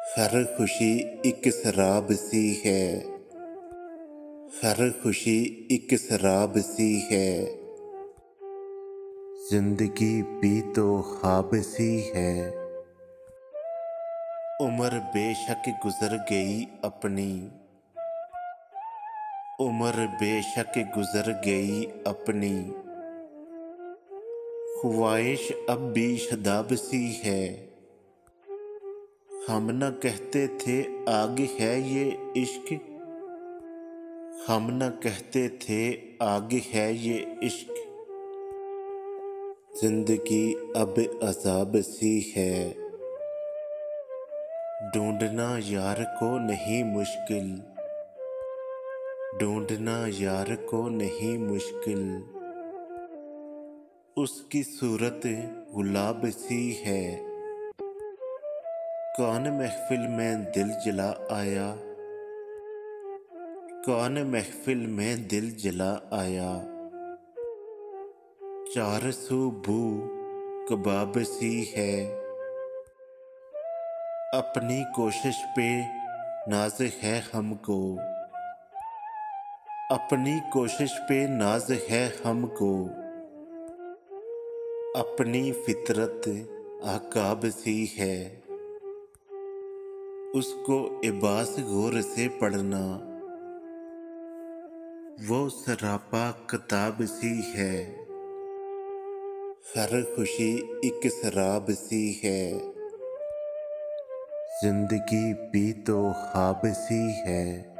हर खुशी एक शराब सी है। हर खुशी एक शराब सी है। जिंदगी भी तो ख्वाब सी है। उम्र बेशक गुजर गई अपनी। उम्र बेशक गुजर गई अपनी। ख्वाहिश अब भी शदाब सी है। हम न कहते थे आगे है ये इश्क। हम न कहते थे आगे है ये इश्क। जिंदगी अब अजाब सी है। ढूंढना यार को नहीं मुश्किल। ढूंढना यार को नहीं मुश्किल। उसकी सूरत गुलाब सी है। कौन महफिल में दिल जला आया। कौन महफिल में दिल जला आया। चार सू बू कबाब सी है। अपनी कोशिश पे नाज है हमको। अपनी कोशिश पे नाज है हमको। अपनी फितरत आकाब सी है। उसको इबास गौर से पढ़ना। वो सरापा किताब सी है। हर खुशी एक शराब सी है। जिंदगी भी तो ख्वाब सी है।